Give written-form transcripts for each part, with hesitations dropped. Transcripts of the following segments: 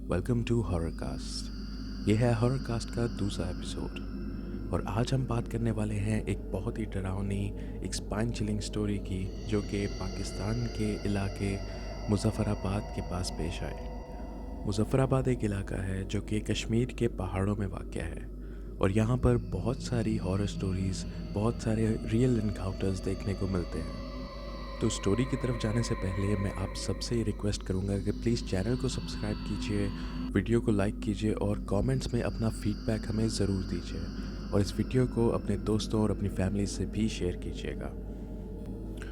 Welcome to हॉररकास्ट। ये है हॉररकास्ट का दूसरा एपिसोड और आज हम बात करने वाले हैं एक बहुत ही डरावनी, एक स्पाइन चिलिंग स्टोरी की जो कि पाकिस्तान के इलाके मुजफ्फराबाद के पास पेश आए। मुजफ्फराबाद एक इलाका है जो कि कश्मीर के पहाड़ों में वाक़या है और यहाँ पर बहुत सारी हॉरर स्टोरीज़, बहुत सारे रियल इनकाउंटर्स देखने को मिलते हैं। तो स्टोरी की तरफ जाने से पहले मैं आप सबसे रिक्वेस्ट करूंगा कि प्लीज़ चैनल को सब्सक्राइब कीजिए, वीडियो को लाइक कीजिए और कमेंट्स में अपना फीडबैक हमें ज़रूर दीजिए और इस वीडियो को अपने दोस्तों और अपनी फैमिली से भी शेयर कीजिएगा।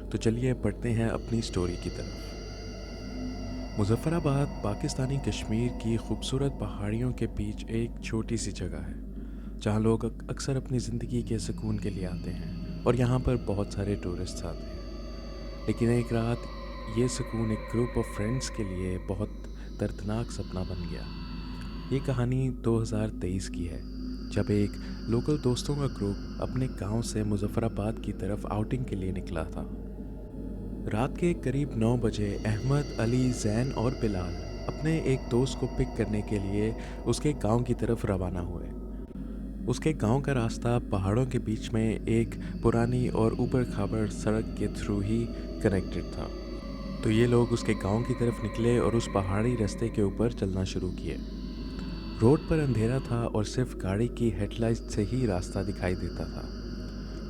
तो चलिए बढ़ते हैं अपनी स्टोरी की तरफ। मुजफ्फराबाद पाकिस्तानी कश्मीर की खूबसूरत पहाड़ियों के बीच एक छोटी सी जगह है जहाँ लोग अक्सर अपनी ज़िंदगी के सुकून के लिए आते हैं और यहाँ पर बहुत सारे टूरिस्ट आते हैं। लेकिन एक रात ये सुकून एक ग्रुप ऑफ फ्रेंड्स के लिए बहुत दर्दनाक सपना बन गया। ये कहानी 2023 की है जब एक लोकल दोस्तों का ग्रुप अपने गांव से मुजफ्फराबाद की तरफ आउटिंग के लिए निकला था। रात के करीब 9 बजे अहमद, अली, जैन और बिलाल अपने एक दोस्त को पिक करने के लिए उसके गांव की तरफ रवाना हुए। उसके गांव का रास्ता पहाड़ों के बीच में एक पुरानी और ऊबड़ खाबड़ सड़क के थ्रू ही कनेक्टेड था। तो ये लोग उसके गांव की तरफ निकले और उस पहाड़ी रास्ते के ऊपर चलना शुरू किए। रोड पर अंधेरा था और सिर्फ गाड़ी की हेडलाइट से ही रास्ता दिखाई देता था।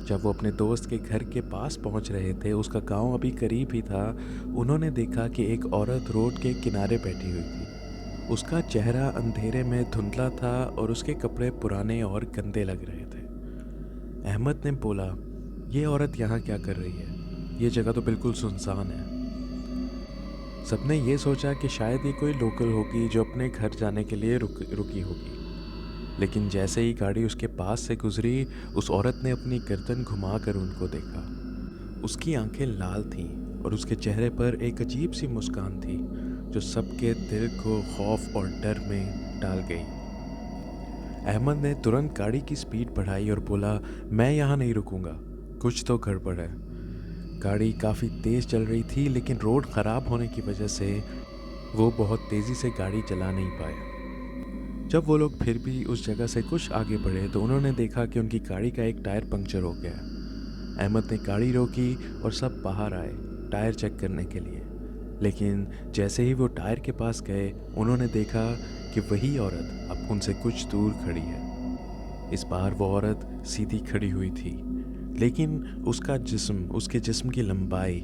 जब वो अपने दोस्त के घर के पास पहुंच रहे थे, उसका गांव अभी करीब ही था, उन्होंने देखा कि एक औरत रोड के किनारे बैठी हुई थी। उसका चेहरा अंधेरे में धुंधला था और उसके कपड़े पुराने और गंदे लग रहे थे। अहमद ने बोला, ये औरत यहाँ क्या कर रही है? ये जगह तो बिल्कुल सुनसान है। सबने ये सोचा कि शायद ये कोई लोकल होगी जो अपने घर जाने के लिए रुकी होगी। लेकिन जैसे ही गाड़ी उसके पास से गुजरी, उस औरत ने अपनी गर्दन घुमाकर उनको देखा। उसकी आंखें लाल थीं और उसके चेहरे पर एक अजीब सी मुस्कान थी जो सबके दिल को खौफ और डर में डाल गई। अहमद ने तुरंत गाड़ी की स्पीड बढ़ाई और बोला, मैं यहाँ नहीं रुकूंगा, कुछ तो गड़बड़ है। गाड़ी काफ़ी तेज़ चल रही थी लेकिन रोड ख़राब होने की वजह से वो बहुत तेज़ी से गाड़ी चला नहीं पाया। जब वो लोग फिर भी उस जगह से कुछ आगे बढ़े तो उन्होंने देखा कि उनकी गाड़ी का एक टायर पंक्चर हो गया। अहमद ने गाड़ी रोकी और सब बाहर आए टायर चेक करने के लिए। लेकिन जैसे ही वो टायर के पास गए, उन्होंने देखा कि वही औरत अब उनसे कुछ दूर खड़ी है। इस बार वो औरत सीधी खड़ी हुई थी, लेकिन उसका जिस्म, उसके जिस्म की लंबाई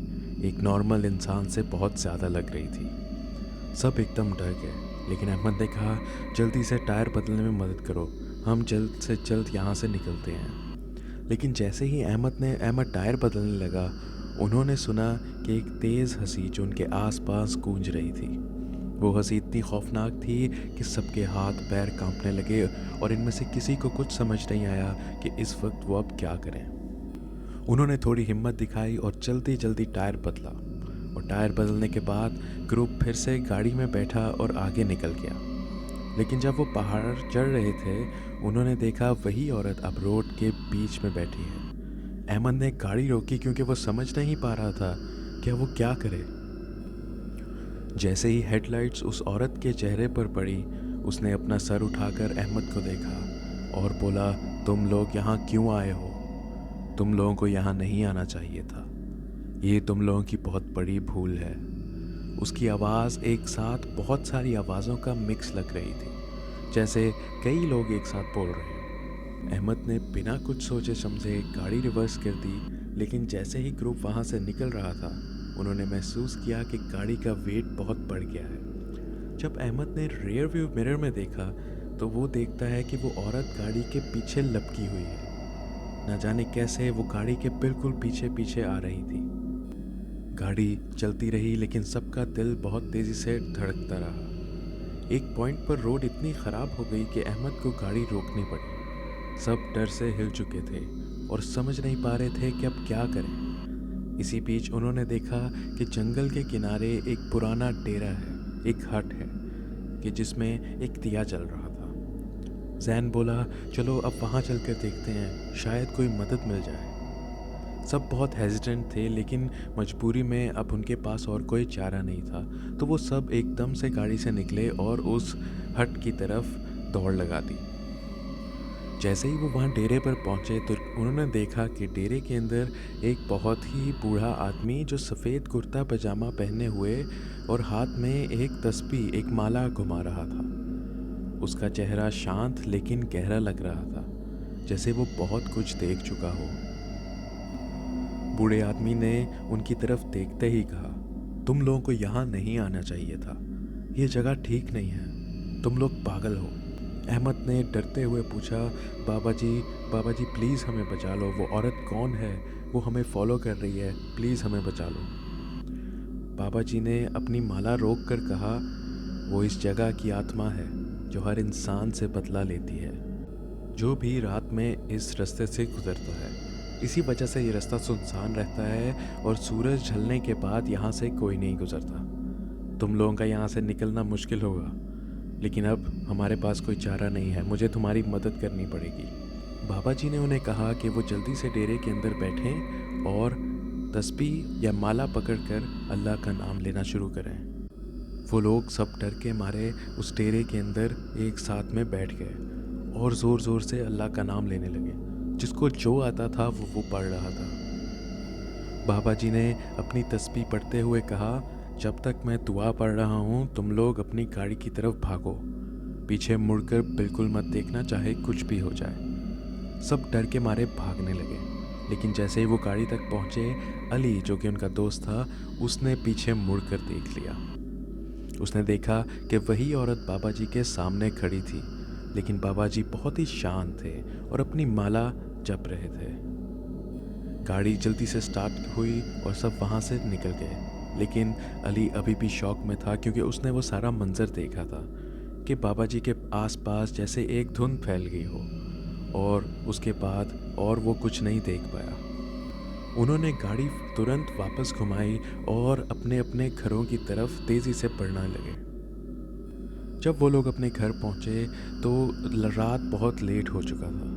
एक नॉर्मल इंसान से बहुत ज़्यादा लग रही थी। सब एकदम डर गए, लेकिन अहमद ने कहा, जल्दी से टायर बदलने में मदद करो, हम जल्द से जल्द यहाँ से निकलते हैं। लेकिन जैसे ही अहमद टायर बदलने लगा, उन्होंने सुना कि एक तेज़ हंसी जो उनके आसपास गूंज रही थी। वो हंसी इतनी खौफनाक थी कि सबके हाथ पैर कांपने लगे और इनमें से किसी को कुछ समझ नहीं आया कि इस वक्त वो अब क्या करें। उन्होंने थोड़ी हिम्मत दिखाई और जल्दी जल्दी टायर बदला और टायर बदलने के बाद ग्रुप फिर से गाड़ी में बैठा और आगे निकल गया। लेकिन जब वो पहाड़ चढ़ रहे थे, उन्होंने देखा वही औरत अब रोड के बीच में बैठी है। अहमद ने गाड़ी रोकी क्योंकि वो समझ नहीं पा रहा था कि वो क्या करे। जैसे ही हेडलाइट्स उस औरत के चेहरे पर पड़ी, उसने अपना सर उठाकर अहमद को देखा और बोला, तुम लोग यहाँ क्यों आए हो? तुम लोगों को यहाँ नहीं आना चाहिए था। ये तुम लोगों की बहुत बड़ी भूल है। उसकी आवाज़ एक साथ बहुत सारी आवाज़ों का मिक्स लग रही थी, जैसे कई लोग एक साथ बोल रहे हैं। अहमद ने बिना कुछ सोचे समझे गाड़ी रिवर्स कर दी, लेकिन जैसे ही ग्रुप वहाँ से निकल रहा था, उन्होंने महसूस किया कि गाड़ी का वेट बहुत बढ़ गया है। जब अहमद ने रियर व्यू मिरर में देखा तो वो देखता है कि वो औरत गाड़ी के पीछे लपकी हुई है। न जाने कैसे वो गाड़ी के बिल्कुल पीछे पीछे आ रही थी। गाड़ी चलती रही लेकिन सबका दिल बहुत तेज़ी से धड़कता रहा। एक पॉइंट पर रोड इतनी ख़राब हो गई कि अहमद को गाड़ी रोकनी पड़ी। सब डर से हिल चुके थे और समझ नहीं पा रहे थे कि अब क्या करें। इसी बीच उन्होंने देखा कि जंगल के किनारे एक पुराना डेरा है, एक हट है कि जिसमें एक दिया जल रहा था। जैन बोला, चलो अब वहाँ चलकर देखते हैं, शायद कोई मदद मिल जाए। सब बहुत हेजिटेंट थे, लेकिन मजबूरी में अब उनके पास और कोई चारा नहीं था। तो वो सब एकदम से गाड़ी से निकले और उस हट की तरफ दौड़ लगा दी। जैसे ही वो वहाँ डेरे पर पहुँचे तो उन्होंने देखा कि डेरे के अंदर एक बहुत ही बूढ़ा आदमी जो सफ़ेद कुर्ता पजामा पहने हुए और हाथ में एक तस्बीह, एक माला घुमा रहा था। उसका चेहरा शांत लेकिन गहरा लग रहा था, जैसे वो बहुत कुछ देख चुका हो। बूढ़े आदमी ने उनकी तरफ देखते ही कहा, तुम लोगों को यहाँ नहीं आना चाहिए था। ये जगह ठीक नहीं है। तुम लोग पागल हो। अहमद ने डरते हुए पूछा, बाबा जी प्लीज़ हमें बचा लो। वो औरत कौन है? वो हमें फॉलो कर रही है। प्लीज़ हमें बचा लो। बाबा जी ने अपनी माला रोक कर कहा, वो इस जगह की आत्मा है जो हर इंसान से बदला लेती है, जो भी रात में इस रास्ते से गुजरता है। इसी वजह से ये रास्ता सुनसान रहता है और सूरज ढलने के बाद यहाँ से कोई नहीं गुजरता। तुम लोगों का यहाँ से निकलना मुश्किल होगा, लेकिन अब हमारे पास कोई चारा नहीं है। मुझे तुम्हारी मदद करनी पड़ेगी। बाबा जी ने उन्हें कहा कि वो जल्दी से डेरे के अंदर बैठें और तस्बीह या माला पकड़कर अल्लाह का नाम लेना शुरू करें। वो लोग सब डर के मारे उस डेरे के अंदर एक साथ में बैठ गए और ज़ोर ज़ोर से अल्लाह का नाम लेने लगे। जिसको जो आता था वो पढ़ रहा था। बाबा जी ने अपनी तस्बीह पढ़ते हुए कहा, जब तक मैं दुआ पढ़ रहा हूँ तुम लोग अपनी गाड़ी की तरफ भागो। पीछे मुड़कर बिल्कुल मत देखना, चाहे कुछ भी हो जाए। सब डर के मारे भागने लगे, लेकिन जैसे ही वो गाड़ी तक पहुँचे, अली जो कि उनका दोस्त था, उसने पीछे मुड़कर देख लिया। उसने देखा कि वही औरत बाबा जी के सामने खड़ी थी, लेकिन बाबा जी बहुत ही शांत थे और अपनी माला जप रहे थे। गाड़ी जल्दी से स्टार्ट हुई और सब वहाँ से निकल गए, लेकिन अली अभी भी शॉक में था, क्योंकि उसने वो सारा मंजर देखा था कि बाबा जी के आसपास जैसे एक धुंध फैल गई हो, और उसके बाद और वो कुछ नहीं देख पाया। उन्होंने गाड़ी तुरंत वापस घुमाई और अपने अपने घरों की तरफ तेज़ी से बढ़ने लगे। जब वो लोग अपने घर पहुँचे तो रात बहुत लेट हो चुका था,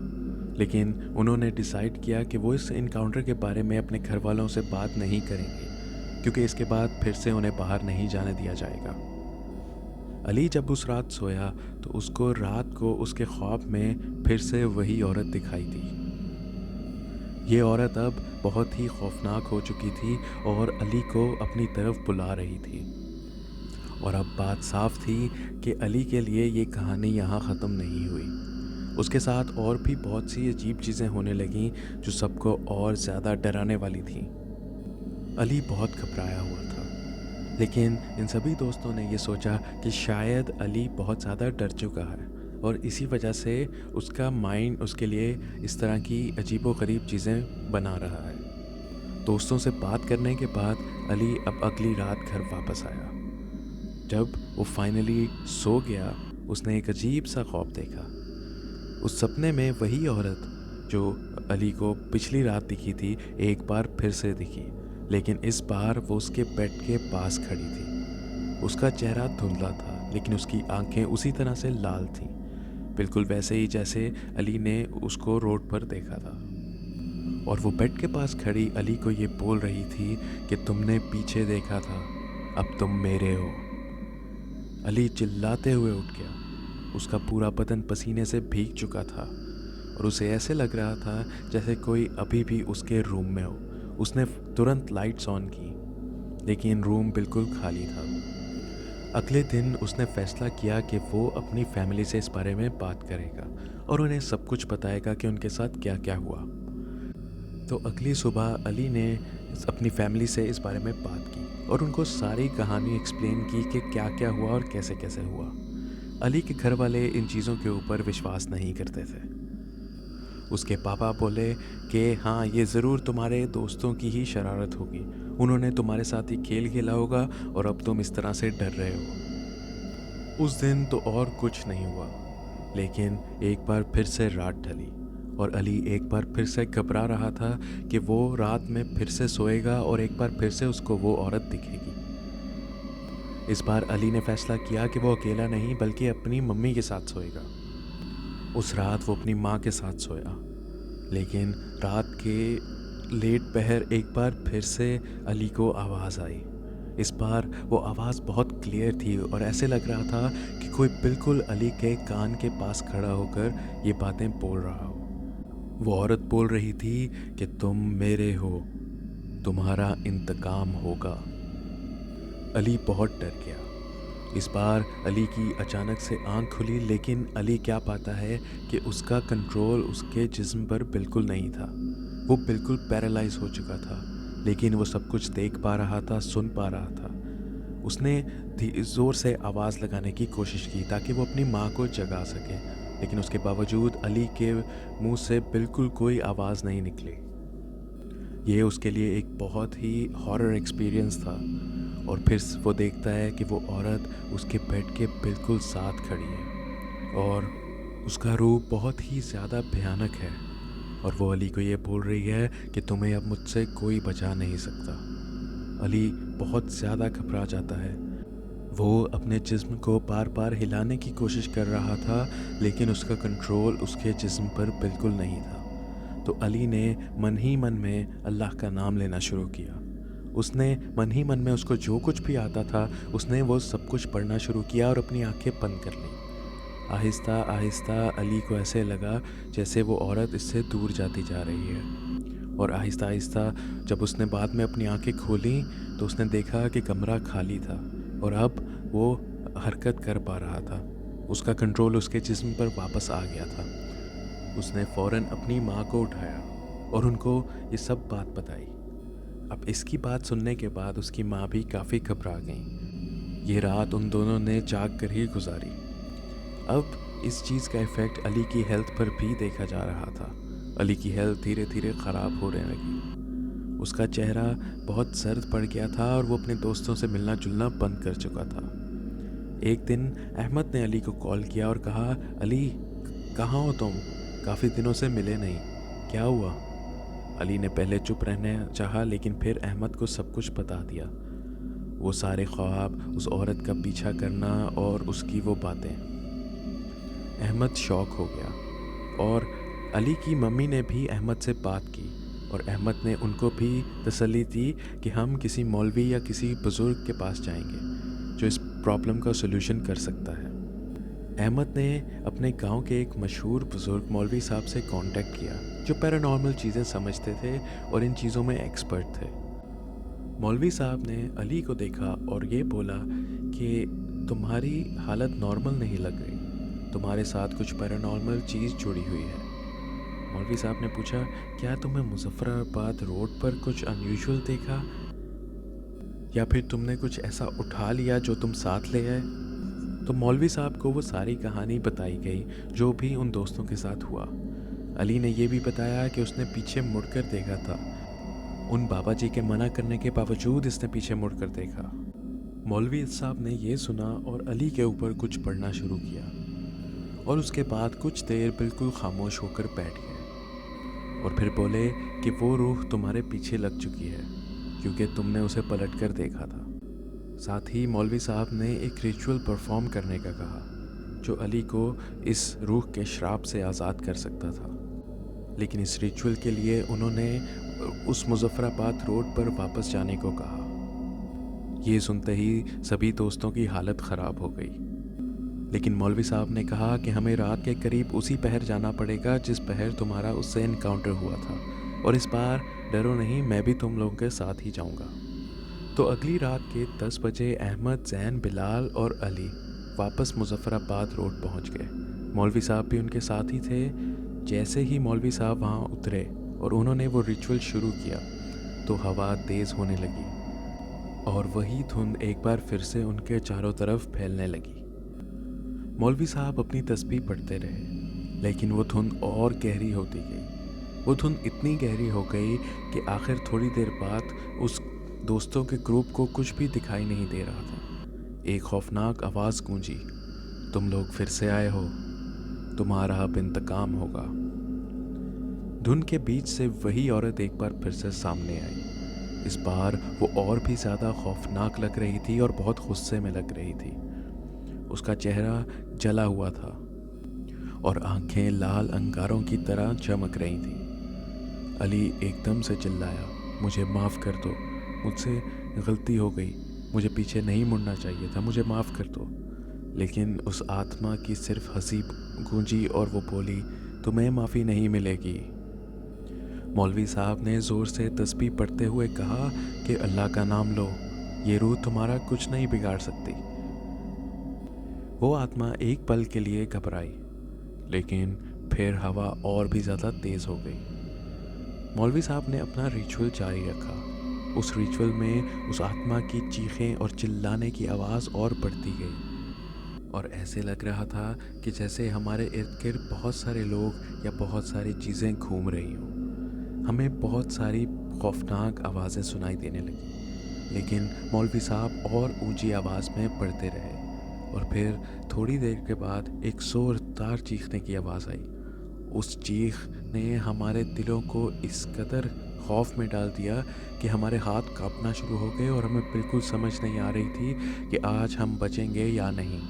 लेकिन उन्होंने डिसाइड किया कि वो इस इनकाउंटर के बारे में अपने घर वालों से बात नहीं करेंगे, क्योंकि इसके बाद फिर से उन्हें बाहर नहीं जाने दिया जाएगा। अली जब उस रात सोया तो उसको रात को उसके ख्वाब में फिर से वही औरत दिखाई दी। ये औरत अब बहुत ही खौफनाक हो चुकी थी और अली को अपनी तरफ बुला रही थी। और अब बात साफ थी कि अली के लिए ये कहानी यहाँ ख़त्म नहीं हुई। उसके साथ और भी बहुत सी अजीब चीज़ें होने लगीं जो सबको और ज़्यादा डराने वाली थीं। अली बहुत घबराया हुआ था, लेकिन इन सभी दोस्तों ने ये सोचा कि शायद अली बहुत ज़्यादा डर चुका है और इसी वजह से उसका माइंड उसके लिए इस तरह की अजीबोगरीब चीज़ें बना रहा है। दोस्तों से बात करने के बाद अली अब अगली रात घर वापस आया। जब वो फाइनली सो गया, उसने एक अजीब सा ख्वाब देखा। उस सपने में वही औरत जो अली को पिछली रात दिखी थी, एक बार फिर से दिखी, लेकिन इस बार वो उसके बेड के पास खड़ी थी। उसका चेहरा धुंधला था, लेकिन उसकी आंखें उसी तरह से लाल थीं, बिल्कुल वैसे ही जैसे अली ने उसको रोड पर देखा था। और वो बेड के पास खड़ी अली को ये बोल रही थी कि तुमने पीछे देखा था, अब तुम मेरे हो। अली चिल्लाते हुए उठ गया। उसका पूरा बदन पसीने से भीग चुका था और उसे ऐसे लग रहा था जैसे कोई अभी भी उसके रूम में हो। उसने तुरंत लाइट्स ऑन की, लेकिन रूम बिल्कुल खाली था। अगले दिन उसने फैसला किया कि वो अपनी फैमिली से इस बारे में बात करेगा और उन्हें सब कुछ बताएगा कि उनके साथ क्या क्या हुआ। तो अगली सुबह अली ने अपनी फैमिली से इस बारे में बात की और उनको सारी कहानी एक्सप्लेन की कि क्या क्या हुआ और कैसे कैसे हुआ। अली के घर वाले इन चीज़ों के ऊपर विश्वास नहीं करते थे। उसके पापा बोले कि हाँ, ये ज़रूर तुम्हारे दोस्तों की ही शरारत होगी। उन्होंने तुम्हारे साथ ही खेल खेला होगा और अब तुम इस तरह से डर रहे हो। उस दिन तो और कुछ नहीं हुआ, लेकिन एक बार फिर से रात ढली और अली एक बार फिर से घबरा रहा था कि वो रात में फिर से सोएगा और एक बार फिर से उसको वो औरत दिखेगी। इस बार अली ने फैसला किया कि वो अकेला नहीं बल्कि अपनी मम्मी के साथ सोएगा। उस रात वो अपनी माँ के साथ सोया, लेकिन रात के लेट पहर एक बार फिर से अली को आवाज़ आई। इस बार वो आवाज़ बहुत क्लियर थी और ऐसे लग रहा था कि कोई बिल्कुल अली के कान के पास खड़ा होकर ये बातें बोल रहा हो। वो औरत बोल रही थी कि तुम मेरे हो, तुम्हारा इंतकाम होगा। अली बहुत डर गया। इस बार अली की अचानक से आंख खुली, लेकिन अली क्या पाता है कि उसका कंट्रोल उसके जिस्म पर बिल्कुल नहीं था। वो बिल्कुल पैरालाइज हो चुका था, लेकिन वो सब कुछ देख पा रहा था, सुन पा रहा था। उसने ज़ोर से आवाज़ लगाने की कोशिश की ताकि वो अपनी माँ को जगा सके, लेकिन उसके बावजूद अली के मुंह से बिल्कुल कोई आवाज़ नहीं निकली। ये उसके लिए एक बहुत ही हॉरर एक्सपीरियंस था। और फिर वो देखता है कि वो औरत उसके बेड के बिल्कुल साथ खड़ी है और उसका रूप बहुत ही ज़्यादा भयानक है। और वो अली को ये बोल रही है कि तुम्हें अब मुझसे कोई बचा नहीं सकता। अली बहुत ज़्यादा घबरा जाता है। वो अपने जिस्म को बार बार हिलाने की कोशिश कर रहा था, लेकिन उसका कंट्रोल उसके जिस्म पर बिल्कुल नहीं था। तो अली ने मन ही मन में अल्लाह का नाम लेना शुरू किया। उसने मन ही मन में उसको जो कुछ भी आता था उसने वो सब कुछ पढ़ना शुरू किया और अपनी आंखें बंद कर लीं। आहिस्ता आहिस्ता अली को ऐसे लगा जैसे वो औरत इससे दूर जाती जा रही है। और आहिस्ता आहिस्ता जब उसने बाद में अपनी आंखें खोली तो उसने देखा कि कमरा खाली था और अब वो हरकत कर पा रहा था। उसका कंट्रोल उसके जिस्म पर वापस आ गया था। उसने फ़ौरन अपनी माँ को उठाया और उनको ये सब बात बताई। अब इसकी बात सुनने के बाद उसकी माँ भी काफ़ी घबरा गई। ये रात उन दोनों ने जाग कर ही गुजारी। अब इस चीज़ का इफ़ेक्ट अली की हेल्थ पर भी देखा जा रहा था। अली की हेल्थ धीरे धीरे ख़राब होने लगी। उसका चेहरा बहुत सर्द पड़ गया था और वो अपने दोस्तों से मिलना जुलना बंद कर चुका था। एक दिन अहमद ने अली को कॉल किया और कहा, अली कहाँ हो तुम? काफ़ी दिनों से मिले नहीं, क्या हुआ? अली ने पहले चुप रहने चाहा, लेकिन फिर अहमद को सब कुछ बता दिया। वो सारे ख्वाब, उस औरत का पीछा करना और उसकी वो बातें। अहमद शॉक हो गया और अली की मम्मी ने भी अहमद से बात की और अहमद ने उनको भी तसल्ली दी कि हम किसी मौलवी या किसी बुज़ुर्ग के पास जाएंगे जो इस प्रॉब्लम का सलूशन कर सकता है। अहमद ने अपने गांव के एक मशहूर बुज़ुर्ग मौलवी साहब से कांटेक्ट किया जो पैरानॉर्मल चीज़ें समझते थे और इन चीज़ों में एक्सपर्ट थे। मौलवी साहब ने अली को देखा और ये बोला कि तुम्हारी हालत नॉर्मल नहीं लग रही, तुम्हारे साथ कुछ पैरानॉर्मल चीज़ जुड़ी हुई है। मौलवी साहब ने पूछा, क्या तुम्हें मुजफ्फराबाद रोड पर कुछ अनयूजुअल देखा या फिर तुमने कुछ ऐसा उठा लिया जो तुम साथ ले आए? तो मौलवी साहब को वो सारी कहानी बताई गई जो भी उन दोस्तों के साथ हुआ। अली ने ये भी बताया कि उसने पीछे मुड़कर देखा था। उन बाबा जी के मना करने के बावजूद इसने पीछे मुड़कर देखा। मौलवी साहब ने ये सुना और अली के ऊपर कुछ पढ़ना शुरू किया और उसके बाद कुछ देर बिल्कुल खामोश होकर बैठ गए और फिर बोले कि वो रूह तुम्हारे पीछे लग चुकी है क्योंकि तुमने उसे पलट कर देखा था। साथ ही मौलवी साहब ने एक रिचुअल परफॉर्म करने का कहा जो अली को इस रूह के श्राप से आज़ाद कर सकता था। लेकिन इस रिचुअल के लिए उन्होंने उस मुजफ्फराबाद रोड पर वापस जाने को कहा। ये सुनते ही सभी दोस्तों की हालत ख़राब हो गई, लेकिन मौलवी साहब ने कहा कि हमें रात के करीब उसी पहर जाना पड़ेगा जिस पहर तुम्हारा उससे इनकाउंटर हुआ था, और इस बार डरो नहीं, मैं भी तुम लोगों के साथ ही जाऊंगा। तो अगली रात के 10 बजे अहमद, जैन, बिलाल और अली वापस मुजफ्फराबाद रोड पहुंच गए। मौलवी साहब भी उनके साथ ही थे। जैसे ही मौलवी साहब वहां उतरे और उन्होंने वो रिचुअल शुरू किया तो हवा तेज़ होने लगी और वही धुंध एक बार फिर से उनके चारों तरफ फैलने लगी। मौलवी साहब अपनी तस्बीह पढ़ते रहे, लेकिन वो धुंध और गहरी होती गई। वो धुंध इतनी गहरी हो गई कि आखिर थोड़ी देर बाद उस दोस्तों के ग्रुप को कुछ भी दिखाई नहीं दे रहा था। एक खौफनाक आवाज़ गूंजी, तुम लोग फिर से आए हो, तुम्हारा अब इंतकाम होगा। धुंध के बीच से वही औरत एक बार फिर से सामने आई। इस बार वो और भी ज़्यादा खौफनाक लग रही थी और बहुत गुस्से में लग रही थी। उसका चेहरा जला हुआ था और आंखें लाल अंगारों की तरह चमक रही थी। अली एकदम से चिल्लाया, मुझे माफ़ कर दो, मुझसे गलती हो गई, मुझे पीछे नहीं मुड़ना चाहिए था, मुझे माफ़ कर दो। लेकिन उस आत्मा की सिर्फ हंसी गूंजी और वो बोली, तुम्हें माफ़ी नहीं मिलेगी। मौलवी साहब ने ज़ोर से तस्बीह पढ़ते हुए कहा कि अल्लाह का नाम लो, ये रूह तुम्हारा कुछ नहीं बिगाड़ सकती। वो आत्मा एक पल के लिए घबराई, लेकिन फिर हवा और भी ज़्यादा तेज़ हो गई। मौलवी साहब ने अपना रिचुअल जारी रखा। उस रिचुअल में उस आत्मा की चीखें और चिल्लाने की आवाज़ और बढ़ती गई, और ऐसे लग रहा था कि जैसे हमारे इर्द गिर्द बहुत सारे लोग या बहुत सारी चीज़ें घूम रही हों। हमें बहुत सारी खौफनाक आवाज़ें सुनाई देने लगी, लेकिन मौलवी साहब और ऊंची आवाज़ में पढ़ते रहे। और फिर थोड़ी देर के बाद एक ज़ोरदार चीखने की आवाज़ आई। उस चीख ने हमारे दिलों को इस कदर खौफ में डाल दिया कि हमारे हाथ कांपना शुरू हो गए और हमें बिल्कुल समझ नहीं आ रही थी कि आज हम बचेंगे या नहीं।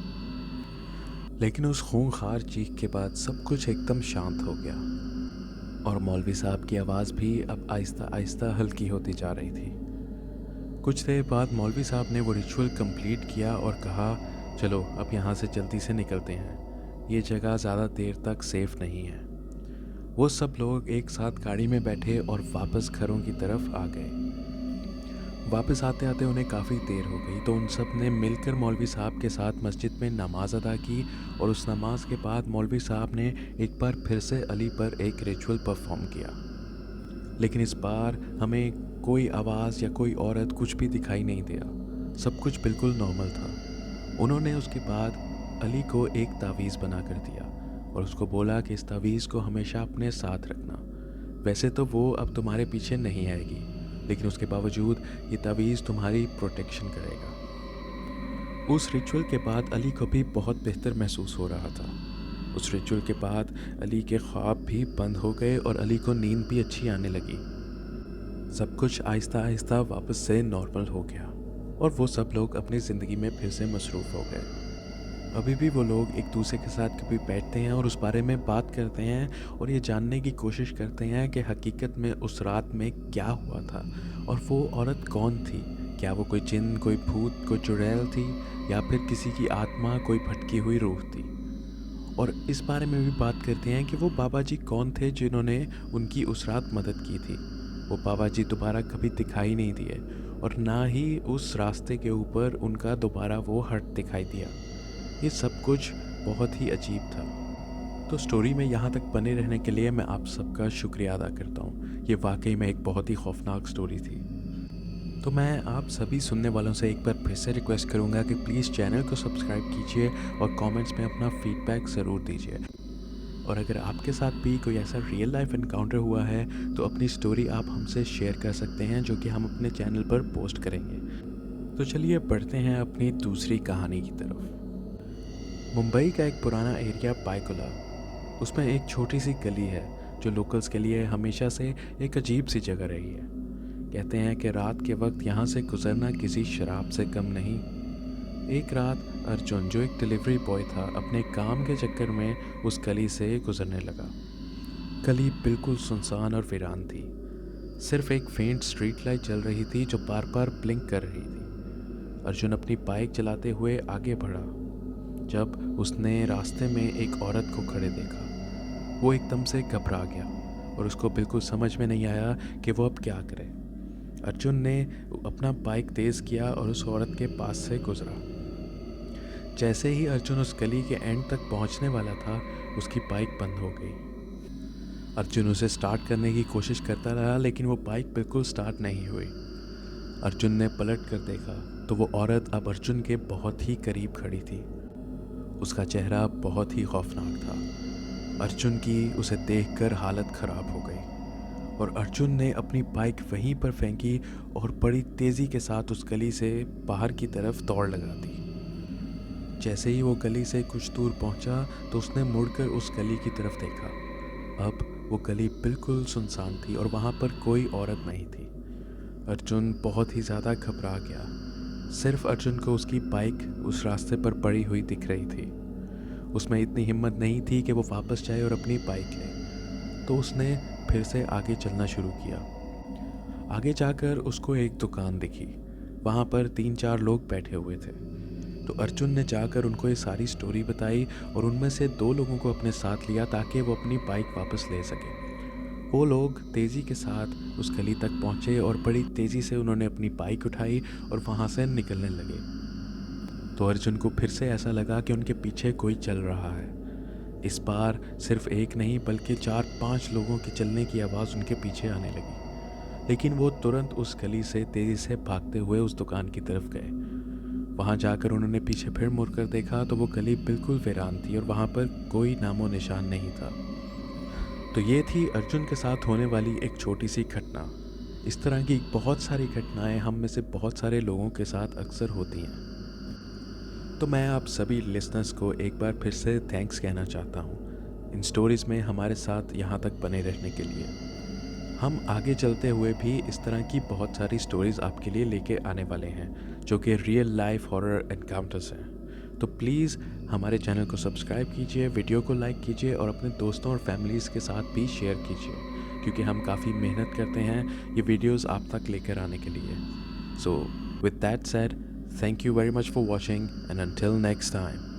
लेकिन उस खूंखार चीख के बाद सब कुछ एकदम शांत हो गया, और मौलवी साहब की आवाज़ भी अब आहिस्ता आहिस्ता हल्की होती जा रही थी। कुछ देर बाद मौलवी साहब ने वो रिचुअल कंप्लीट किया और कहा, चलो अब यहाँ से जल्दी से निकलते हैं, ये जगह ज़्यादा देर तक सेफ़ नहीं है। वो सब लोग एक साथ गाड़ी में बैठे और वापस घरों की तरफ आ गए। वापस आते आते उन्हें काफ़ी देर हो गई, तो उन सब ने मिलकर मौलवी साहब के साथ मस्जिद में नमाज अदा की, और उस नमाज के बाद मौलवी साहब ने एक बार फिर से अली पर एक रिचुअल परफॉर्म किया। लेकिन इस बार हमें कोई आवाज़ या कोई औरत कुछ भी दिखाई नहीं दिया, सब कुछ बिल्कुल नॉर्मल था। उन्होंने उसके बाद अली को एक तावीज़ बना कर दिया और उसको बोला कि इस तावीज़ को हमेशा अपने साथ रखना। वैसे तो वो अब तुम्हारे पीछे नहीं आएगी, लेकिन उसके बावजूद ये तावीज़ तुम्हारी प्रोटेक्शन करेगा। उस रिचुअल के बाद अली को भी बहुत बेहतर महसूस हो रहा था। उस रिचुअल के बाद अली के ख्वाब भी बंद हो गए और अली को नींद भी अच्छी आने लगी। सब कुछ आहिस्ता आहिस्ता वापस से नॉर्मल हो गया और वो सब लोग अपनी ज़िंदगी में फिर से मसरूफ़ हो गए। अभी भी वो लोग एक दूसरे के साथ कभी बैठते हैं और उस बारे में बात करते हैं और ये जानने की कोशिश करते हैं कि हकीकत में उस रात में क्या हुआ था और वो औरत कौन थी। क्या वो कोई जिन, कोई भूत, कोई चुड़ैल थी, या फिर किसी की आत्मा, कोई भटकी हुई रूह थी। और इस बारे में भी बात करते हैं कि वो बाबा जी कौन थे जिन्होंने उनकी उस रात मदद की थी। वो बाबा जी दोबारा कभी दिखाई नहीं दिए और ना ही उस रास्ते के ऊपर उनका दोबारा वो हट दिखाई दिया। ये सब कुछ बहुत ही अजीब था। तो स्टोरी में यहाँ तक बने रहने के लिए मैं आप सबका शुक्रिया अदा करता हूँ। ये वाकई में एक बहुत ही खौफनाक स्टोरी थी। तो मैं आप सभी सुनने वालों से एक बार फिर से रिक्वेस्ट करूँगा कि प्लीज़ चैनल को सब्सक्राइब कीजिए और कमेंट्स में अपना फीडबैक ज़रूर दीजिए। और अगर आपके साथ भी कोई ऐसा रियल लाइफ एनकाउंटर हुआ है तो अपनी स्टोरी आप हमसे शेयर कर सकते हैं, जो कि हम अपने चैनल पर पोस्ट करेंगे। तो चलिए बढ़ते हैं अपनी दूसरी कहानी की तरफ। मुंबई का एक पुराना एरिया पाइकुला, उसमें एक छोटी सी गली है जो लोकल्स के लिए हमेशा से एक अजीब सी जगह रही है। कहते हैं कि रात के वक्त यहाँ से गुजरना किसी शराब से कम नहीं। एक रात अर्जुन, जो एक डिलीवरी बॉय था, अपने काम के चक्कर में उस गली से गुजरने लगा। गली बिल्कुल सुनसान और वीरान थी। सिर्फ एक फेंट स्ट्रीट लाइट जल रही थी जो बार बार ब्लिंक कर रही थी। अर्जुन अपनी बाइक चलाते हुए आगे बढ़ा जब उसने रास्ते में एक औरत को खड़े देखा। वो एकदम से घबरा गया और उसको बिल्कुल समझ में नहीं आया कि वो अब क्या करे। अर्जुन ने अपना बाइक तेज़ किया और उस औरत के पास से गुजरा। जैसे ही अर्जुन उस गली के एंड तक पहुंचने वाला था, उसकी बाइक बंद हो गई। अर्जुन उसे स्टार्ट करने की कोशिश करता रहा, लेकिन वो बाइक बिल्कुल स्टार्ट नहीं हुई। अर्जुन ने पलट कर देखा तो वो औरत अब अर्जुन के बहुत ही करीब खड़ी थी। उसका चेहरा बहुत ही खौफनाक था। अर्जुन की उसे देखकर हालत ख़राब हो गई और अर्जुन ने अपनी बाइक वहीं पर फेंकी और बड़ी तेज़ी के साथ उस गली से बाहर की तरफ दौड़ लगा दी। जैसे ही वो गली से कुछ दूर पहुंचा तो उसने मुड़कर उस गली की तरफ देखा। अब वो गली बिल्कुल सुनसान थी और वहाँ पर कोई औरत नहीं थी। अर्जुन बहुत ही ज़्यादा घबरा गया। सिर्फ अर्जुन को उसकी बाइक उस रास्ते पर पड़ी हुई दिख रही थी। उसमें इतनी हिम्मत नहीं थी कि वो वापस जाए और अपनी बाइक ले, तो उसने फिर से आगे चलना शुरू किया। आगे जाकर उसको एक दुकान दिखी। वहाँ पर 3-4 लोग बैठे हुए थे। तो अर्जुन ने जाकर उनको ये सारी स्टोरी बताई और उनमें से 2 लोगों को अपने साथ लिया ताकि वो अपनी बाइक वापस ले सके। वो लोग तेज़ी के साथ उस गली तक पहुँचे और बड़ी तेज़ी से उन्होंने अपनी बाइक उठाई और वहाँ से निकलने लगे। तो अर्जुन को फिर से ऐसा लगा कि उनके पीछे कोई चल रहा है। इस बार सिर्फ एक नहीं बल्कि 4-5 लोगों के चलने की आवाज़ उनके पीछे आने लगी। लेकिन वो तुरंत उस गली से तेज़ी से भागते हुए उस दुकान की तरफ गए। वहाँ जाकर उन्होंने पीछे फिर मुड़कर देखा तो वो गली बिल्कुल वीरान थी और वहाँ पर कोई नामो निशान नहीं था। तो ये थी अर्जुन के साथ होने वाली एक छोटी सी घटना। इस तरह की बहुत सारी घटनाएं हम में से बहुत सारे लोगों के साथ अक्सर होती हैं। तो मैं आप सभी लिसनर्स को एक बार फिर से थैंक्स कहना चाहता हूँ इन स्टोरीज़ में हमारे साथ यहाँ तक बने रहने के लिए। हम आगे चलते हुए भी इस तरह की बहुत सारी स्टोरीज़ आपके लिए लेके आने वाले हैं जो कि रियल लाइफ हॉरर एनकाउंटर्स हैं। तो प्लीज़ हमारे चैनल को सब्सक्राइब कीजिए, वीडियो को लाइक कीजिए और अपने दोस्तों और फैमिलीज़ के साथ भी शेयर कीजिए, क्योंकि हम काफ़ी मेहनत करते हैं ये वीडियोस आप तक लेकर आने के लिए। So with that said, thank you very much for watching and until next time.